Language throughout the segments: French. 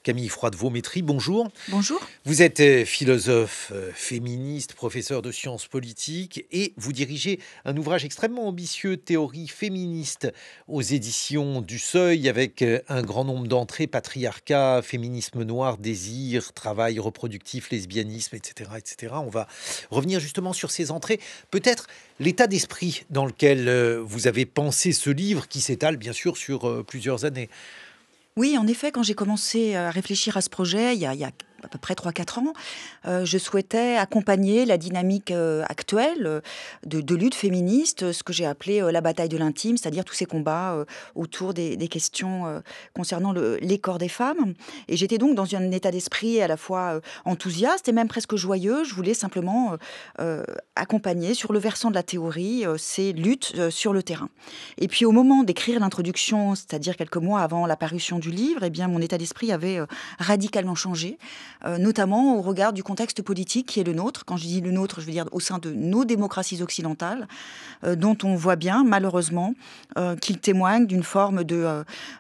Camille Froide-Vaumétry, bonjour. Bonjour. Vous êtes philosophe, féministe, professeur de sciences politiques et vous dirigez un ouvrage extrêmement ambitieux, Théorie féministe, aux éditions du Seuil, avec un grand nombre d'entrées, patriarcat, féminisme noir, désir, travail reproductif, lesbianisme, etc., etc. On va revenir justement sur ces entrées. Peut-être l'état d'esprit dans lequel vous avez pensé ce livre qui s'étale bien sûr sur plusieurs années. Oui, en effet, quand j'ai commencé à réfléchir à ce projet, il y a à peu près 3-4 ans, je souhaitais accompagner la dynamique actuelle de lutte féministe, ce que j'ai appelé la bataille de l'intime, c'est-à-dire tous ces combats autour des questions concernant les corps des femmes. Et j'étais donc dans un état d'esprit à la fois enthousiaste et même presque joyeux. Je voulais simplement accompagner sur le versant de la théorie ces luttes sur le terrain. Et puis au moment d'écrire l'introduction, c'est-à-dire quelques mois avant la parution du livre, eh bien, mon état d'esprit avait radicalement changé, notamment au regard du contexte politique qui est le nôtre. Quand je dis le nôtre, je veux dire au sein de nos démocraties occidentales, dont on voit bien, malheureusement, qu'il témoigne d'une forme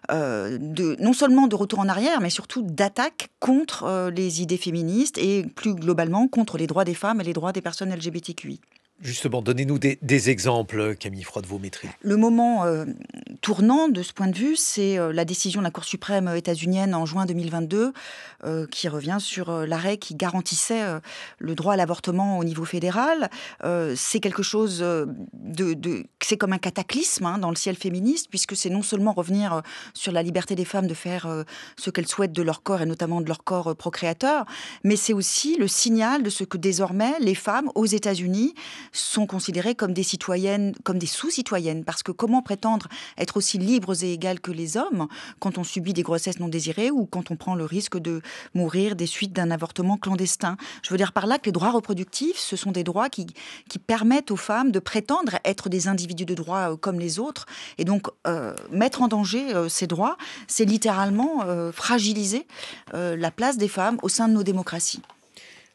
non seulement de retour en arrière, mais surtout d'attaque contre les idées féministes et plus globalement contre les droits des femmes et les droits des personnes LGBTQI. Justement, donnez-nous des exemples, Camille Froide-Vaumétry. Le moment tournant de ce point de vue, c'est la décision de la Cour suprême états-unienne en juin 2022 qui revient sur l'arrêt qui garantissait le droit à l'avortement au niveau fédéral. C'est quelque chose c'est comme un cataclysme dans le ciel féministe, puisque c'est non seulement revenir sur la liberté des femmes de faire ce qu'elles souhaitent de leur corps et notamment de leur corps procréateur, mais c'est aussi le signal de ce que désormais les femmes aux États-Unis sont considérées comme des citoyennes, comme des sous-citoyennes, parce que comment prétendre être aussi libres et égales que les hommes quand on subit des grossesses non désirées ou quand on prend le risque de mourir des suites d'un avortement clandestin. Je veux dire par là que les droits reproductifs, ce sont des droits qui permettent aux femmes de prétendre être des individus de droit comme les autres, et donc mettre en danger ces droits, c'est littéralement fragiliser la place des femmes au sein de nos démocraties.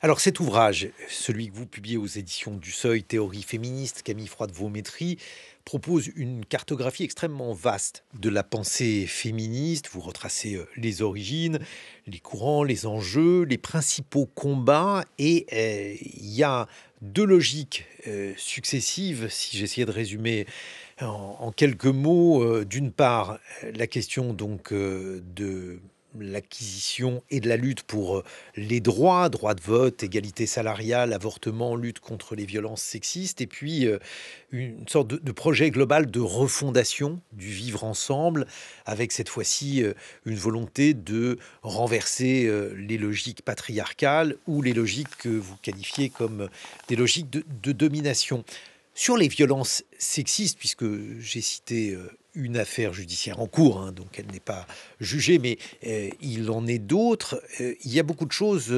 Alors cet ouvrage, celui que vous publiez aux éditions du Seuil, Théorie féministe, Camille Froide-Vaumétry, propose une cartographie extrêmement vaste de la pensée féministe. Vous retracez les origines, les courants, les enjeux, les principaux combats. Et il y a deux logiques successives, si j'essayais de résumer en quelques mots. D'une part, la question donc de l'acquisition et de la lutte pour les droits de vote, égalité salariale, avortement, lutte contre les violences sexistes, et puis une sorte de projet global de refondation du vivre ensemble, avec cette fois-ci une volonté de renverser les logiques patriarcales ou les logiques que vous qualifiez comme des logiques de domination. Sur les violences sexistes, puisque j'ai cité une affaire judiciaire en cours, donc elle n'est pas jugée, mais il en est d'autres. Il y a beaucoup de choses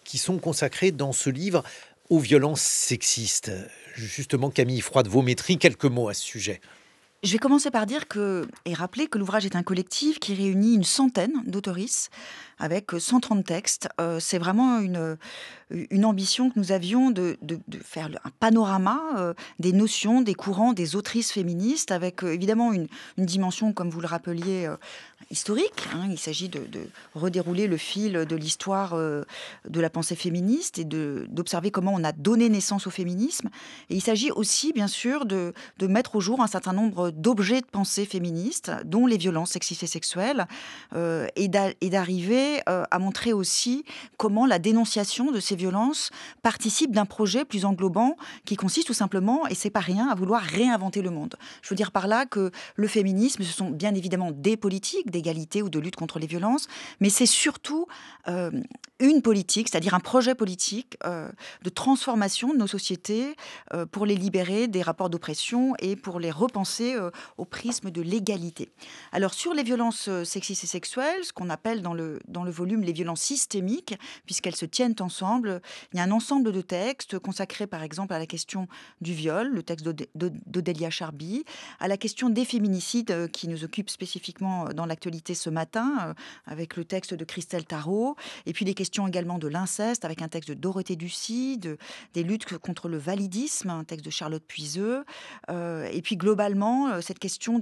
qui sont consacrées dans ce livre aux violences sexistes. Justement, Camille Froide-Vaumétry, quelques mots à ce sujet. Je vais commencer par dire et rappeler que l'ouvrage est un collectif qui réunit une centaine d'auteuristes avec 130 textes. C'est vraiment une ambition que nous avions de faire un panorama des notions, des courants, des autrices féministes, avec évidemment une dimension, comme vous le rappeliez, historique. Il s'agit de redérouler le fil de l'histoire de la pensée féministe et d'observer comment on a donné naissance au féminisme. Et il s'agit aussi, bien sûr, de mettre au jour un certain nombre d'objets de pensée féministes, dont les violences sexistes et sexuelles, et d'arriver à montrer aussi comment la dénonciation de ces violences participe d'un projet plus englobant qui consiste tout simplement, et c'est pas rien, à vouloir réinventer le monde. Je veux dire par là que le féminisme, ce sont bien évidemment des politiques d'égalité ou de lutte contre les violences, mais c'est surtout une politique, c'est-à-dire un projet politique de transformation de nos sociétés pour les libérer des rapports d'oppression et pour les repenser au prisme de l'égalité. Alors sur les violences sexistes et sexuelles, ce qu'on appelle dans le volume les violences systémiques, puisqu'elles se tiennent ensemble, il y a un ensemble de textes consacrés par exemple à la question du viol, le texte d'Odélia Charby, à la question des féminicides qui nous occupe spécifiquement dans l'actualité ce matin, avec le texte de Christelle Tarot, et puis les questions également de l'inceste, avec un texte de Dorothée Ducy, des luttes contre le validisme, un texte de Charlotte Puiseux, et puis globalement notamment cette question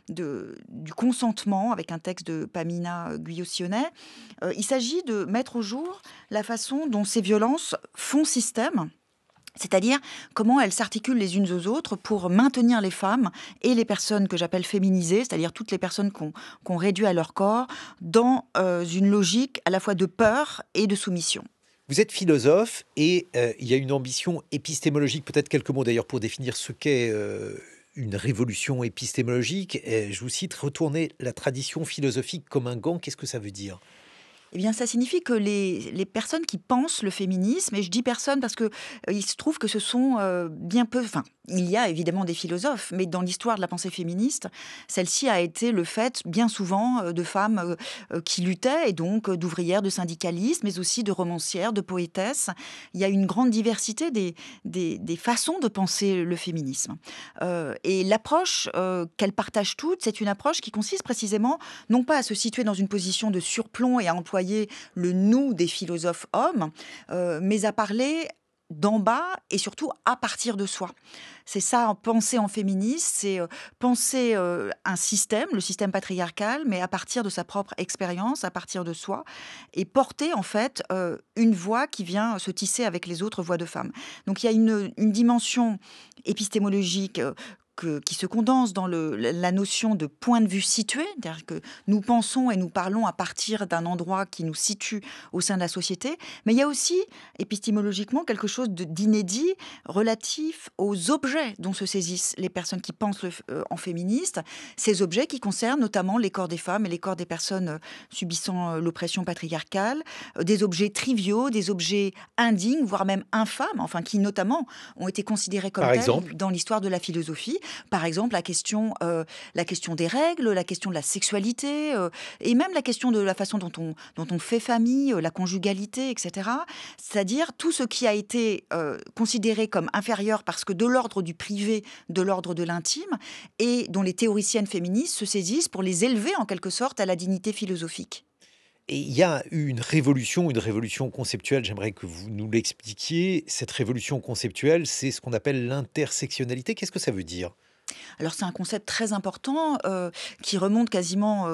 du consentement, avec un texte de Pamina Guyot-Sionnet. Il s'agit de mettre au jour la façon dont ces violences font système, c'est-à-dire comment elles s'articulent les unes aux autres pour maintenir les femmes et les personnes que j'appelle féminisées, c'est-à-dire toutes les personnes qu'on réduit à leur corps, dans une logique à la fois de peur et de soumission. Vous êtes philosophe et il y a une ambition épistémologique, peut-être quelques mots d'ailleurs pour définir ce qu'est une révolution épistémologique. Je vous cite, retourner la tradition philosophique comme un gant, qu'est-ce que ça veut dire ? Eh bien, ça signifie que les personnes qui pensent le féminisme, et je dis personnes parce que il se trouve que ce sont bien peu... Enfin, il y a évidemment des philosophes, mais dans l'histoire de la pensée féministe, celle-ci a été le fait bien souvent de femmes qui luttaient, et donc d'ouvrières, de syndicalistes, mais aussi de romancières, de poétesses. Il y a une grande diversité des façons de penser le féminisme. Et l'approche qu'elles partagent toutes, c'est une approche qui consiste précisément non pas à se situer dans une position de surplomb et à employer le nous des philosophes hommes, mais à parler d'en bas et surtout à partir de soi. C'est ça, penser en féministe, c'est penser un système, le système patriarcal, mais à partir de sa propre expérience, à partir de soi, et porter en fait une voix qui vient se tisser avec les autres voix de femmes. Donc il y a une dimension épistémologique qui se condense dans la notion de point de vue situé, c'est-à-dire que nous pensons et nous parlons à partir d'un endroit qui nous situe au sein de la société, mais il y a aussi épistémologiquement quelque chose d'inédit relatif aux objets dont se saisissent les personnes qui pensent en féministe, ces objets qui concernent notamment les corps des femmes et les corps des personnes subissant l'oppression patriarcale, des objets triviaux, des objets indignes, voire même infâmes, enfin qui notamment ont été considérés comme Par tels exemple ? dans l'histoire de la philosophie. Par exemple, la question des règles, la question de la sexualité, et même la question de la façon dont on fait famille, la conjugalité, etc. C'est-à-dire tout ce qui a été considéré comme inférieur parce que de l'ordre du privé, de l'ordre de l'intime, et dont les théoriciennes féministes se saisissent pour les élever en quelque sorte à la dignité philosophique. Et il y a eu une révolution conceptuelle, j'aimerais que vous nous l'expliquiez. Cette révolution conceptuelle, c'est ce qu'on appelle l'intersectionnalité. Qu'est-ce que ça veut dire ? Alors c'est un concept très important qui remonte quasiment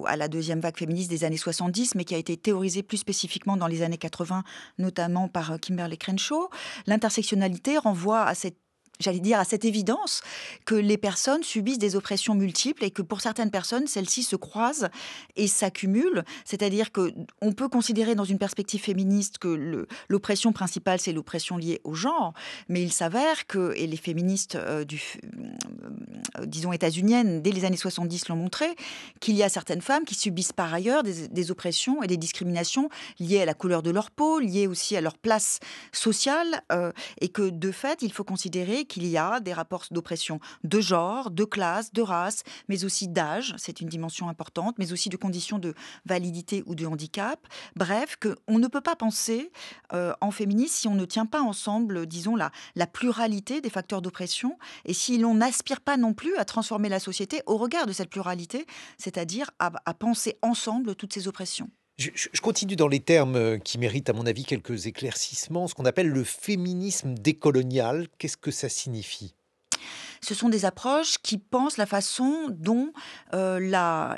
à la deuxième vague féministe des années 70, mais qui a été théorisé plus spécifiquement dans les années 80, notamment par Kimberlé Crenshaw. L'intersectionnalité renvoie à cette évidence que les personnes subissent des oppressions multiples et que pour certaines personnes, celles-ci se croisent et s'accumulent. C'est-à-dire qu'on peut considérer dans une perspective féministe que l'oppression principale, c'est l'oppression liée au genre, mais il s'avère que, et les féministes disons états-uniennes, dès les années 70 l'ont montré, qu'il y a certaines femmes qui subissent par ailleurs des oppressions et des discriminations liées à la couleur de leur peau, liées aussi à leur place sociale, et que de fait, il faut considérer qu'il y a des rapports d'oppression de genre, de classe, de race, mais aussi d'âge, c'est une dimension importante, mais aussi de conditions de validité ou de handicap. Bref, qu'on ne peut pas penser en féminisme si on ne tient pas ensemble, disons, la pluralité des facteurs d'oppression et si l'on n'aspire pas non plus à transformer la société au regard de cette pluralité, c'est-à-dire à penser ensemble toutes ces oppressions. Je continue dans les termes qui méritent, à mon avis, quelques éclaircissements. Ce qu'on appelle le féminisme décolonial, qu'est-ce que ça signifie ? Ce sont des approches qui pensent la façon dont la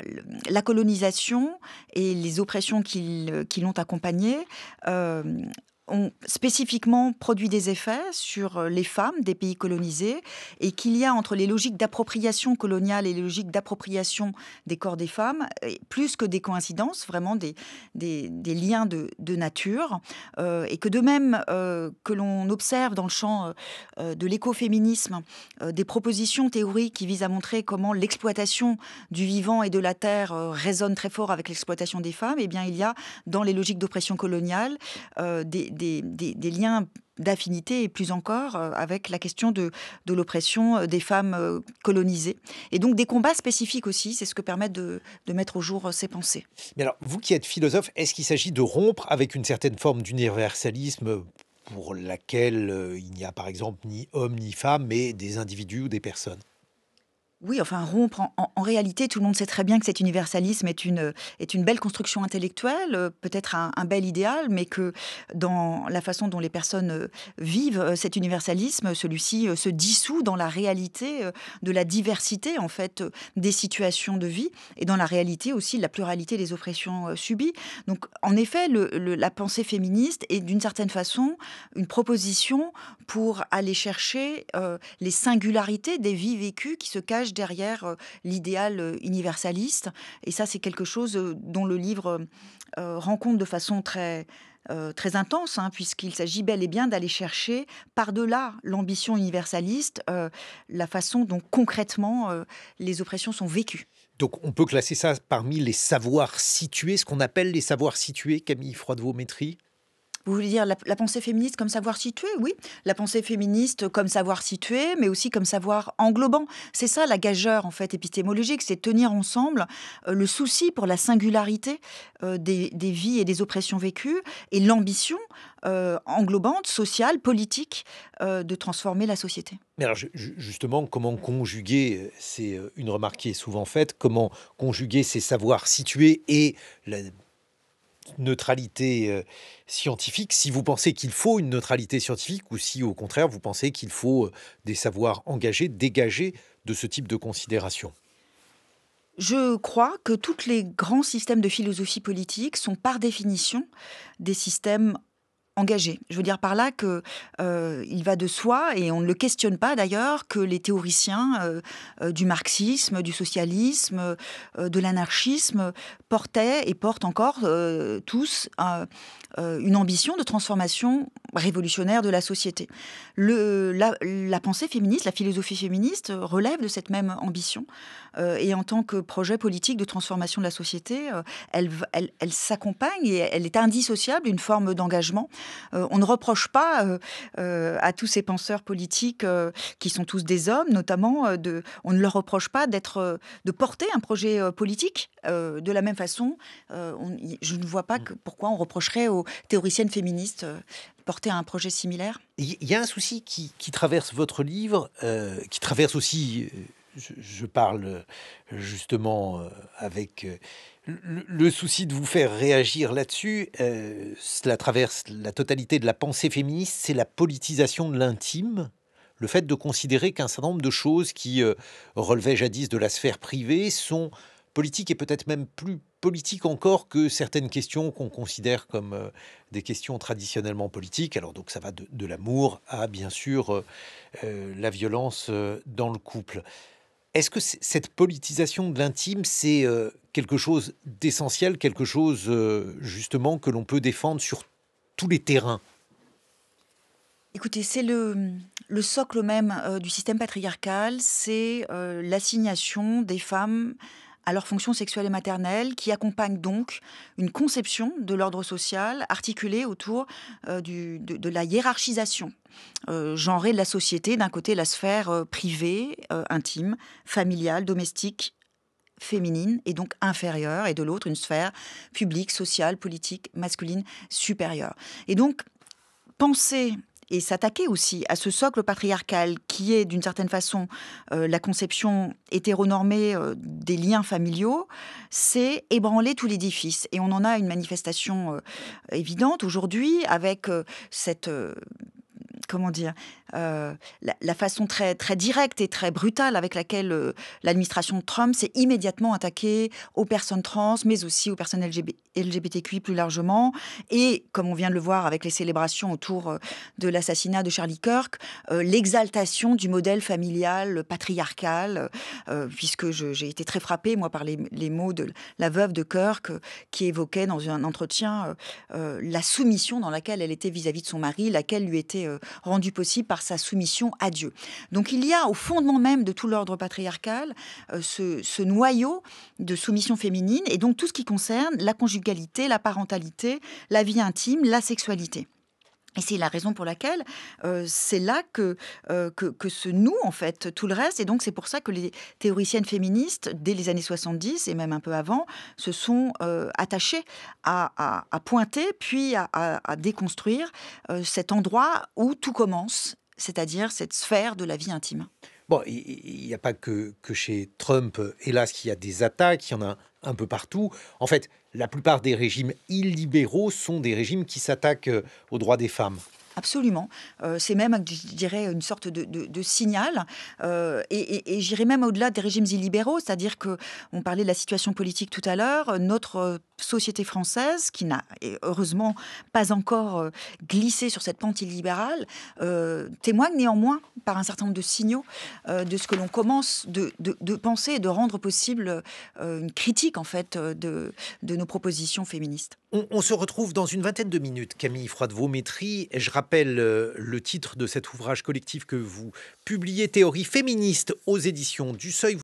colonisation et les oppressions qui l'ont accompagnée ont spécifiquement produit des effets sur les femmes des pays colonisés et qu'il y a entre les logiques d'appropriation coloniale et les logiques d'appropriation des corps des femmes, plus que des coïncidences, vraiment des liens de nature, et que de même que l'on observe dans le champ de l'écoféminisme des propositions théoriques qui visent à montrer comment l'exploitation du vivant et de la terre résonne très fort avec l'exploitation des femmes, eh bien il y a dans les logiques d'oppression coloniale des liens d'affinité et plus encore avec la question de l'oppression des femmes colonisées. Et donc des combats spécifiques aussi, c'est ce que permettent de mettre au jour ces pensées. Mais alors, vous qui êtes philosophe, est-ce qu'il s'agit de rompre avec une certaine forme d'universalisme pour laquelle il n'y a par exemple ni homme ni femme, mais des individus ou des personnes ? Oui, enfin rompre, en réalité, tout le monde sait très bien que cet universalisme est une belle construction intellectuelle, peut-être un bel idéal, mais que dans la façon dont les personnes, vivent, cet universalisme, celui-ci, se dissout dans la réalité, de la diversité, en fait, des situations de vie et dans la réalité aussi de la pluralité des oppressions, subies. Donc en effet, la pensée féministe est d'une certaine façon une proposition pour aller chercher, les singularités des vies vécues qui se cachent derrière, l'idéal, universaliste. Et ça, c'est quelque chose, dont le livre, rend compte de façon très intense, hein, puisqu'il s'agit bel et bien d'aller chercher, par-delà l'ambition universaliste, la façon dont concrètement, les oppressions sont vécues. Donc on peut classer ça parmi les savoirs situés, ce qu'on appelle les savoirs situés, Camille Froidevaux-Métry? Vous voulez dire la pensée féministe comme savoir situé? Oui, la pensée féministe comme savoir situé, mais aussi comme savoir englobant. C'est ça la gageure en fait épistémologique, c'est tenir ensemble le souci pour la singularité des vies et des oppressions vécues et l'ambition englobante, sociale, politique de transformer la société. Mais alors justement, comment conjuguer, c'est une remarque qui est souvent faite, comment conjuguer ces savoirs situés et la neutralité scientifique, si vous pensez qu'il faut une neutralité scientifique ou si au contraire vous pensez qu'il faut des savoirs engagés, dégagés de ce type de considération. Je crois que tous les grands systèmes de philosophie politique sont par définition des systèmes engagé. Je veux dire par là que, il va de soi et on ne le questionne pas d'ailleurs, que les théoriciens, du marxisme, du socialisme, de l'anarchisme portaient et portent encore, tous, une ambition de transformation révolutionnaire de la société. La pensée féministe, la philosophie féministe, relève de cette même ambition, et en tant que projet politique de transformation de la société, elle s'accompagne et elle est indissociable d'une forme d'engagement. On ne reproche pas à tous ces penseurs politiques qui sont tous des hommes, notamment, on ne leur reproche pas de porter un projet politique de la même façon. Je ne vois pas pourquoi on reprocherait aux théoriciennes féministes de porter un projet similaire. Il y a un souci qui traverse votre livre, qui traverse aussi, je parle justement avec le souci de vous faire réagir là-dessus, cela traverse la totalité de la pensée féministe, c'est la politisation de l'intime, le fait de considérer qu'un certain nombre de choses qui relevaient jadis de la sphère privée sont politiques et peut-être même plus politiques encore que certaines questions qu'on considère comme des questions traditionnellement politiques. Alors donc ça va de l'amour à bien sûr la violence dans le couple. Est-ce que cette politisation de l'intime, c'est quelque chose d'essentiel, quelque chose justement que l'on peut défendre sur tous les terrains? Écoutez, c'est le socle même du système patriarcal, c'est l'assignation des femmes à leur fonction sexuelle et maternelle, qui accompagne donc une conception de l'ordre social articulée autour de la hiérarchisation genrée de la société. D'un côté, la sphère privée, intime, familiale, domestique, féminine et donc inférieure, et de l'autre, une sphère publique, sociale, politique, masculine, supérieure. Et donc, penser et s'attaquer aussi à ce socle patriarcal qui est d'une certaine façon la conception hétéronormée des liens familiaux, c'est ébranler tout l'édifice. Et on en a une manifestation évidente aujourd'hui avec cette... comment dire, la façon très, très directe et très brutale avec laquelle l'administration de Trump s'est immédiatement attaquée aux personnes trans, mais aussi aux personnes LGBTQI plus largement. Et comme on vient de le voir avec les célébrations autour de l'assassinat de Charlie Kirk, l'exaltation du modèle familial patriarcal, puisque j'ai été très frappée, moi, par les mots de la veuve de Kirk, qui évoquait dans un entretien la soumission dans laquelle elle était vis-à-vis de son mari, laquelle lui était rendue possible par sa soumission à Dieu. Donc il y a au fondement même de tout l'ordre patriarcal ce noyau de soumission féminine et donc tout ce qui concerne la conjugalité, la parentalité, la vie intime, la sexualité. Et c'est la raison pour laquelle c'est là que se noue en fait tout le reste. Et donc c'est pour ça que les théoriciennes féministes, dès les années 70 et même un peu avant, se sont attachées à pointer puis à déconstruire cet endroit où tout commence, c'est-à-dire cette sphère de la vie intime. Bon, il n'y a pas que chez Trump, hélas, qu'il y a des attaques, il y en a un peu partout. En fait, la plupart des régimes illibéraux sont des régimes qui s'attaquent aux droits des femmes. Absolument. C'est même, je dirais, une sorte de signal. Et j'irais même au-delà des régimes illibéraux, c'est-à-dire que on parlait de la situation politique tout à l'heure. Notre société française, qui n'a heureusement pas encore glissé sur cette pente illibérale, témoigne néanmoins par un certain nombre de signaux de ce que l'on commence de penser et de rendre possible une critique en fait de nos propositions féministes. On se retrouve dans une vingtaine de minutes, Camille Froide-Vaumétry. Je rappelle le titre de cet ouvrage collectif que vous publiez, Théorie féministe, aux éditions du Seuil.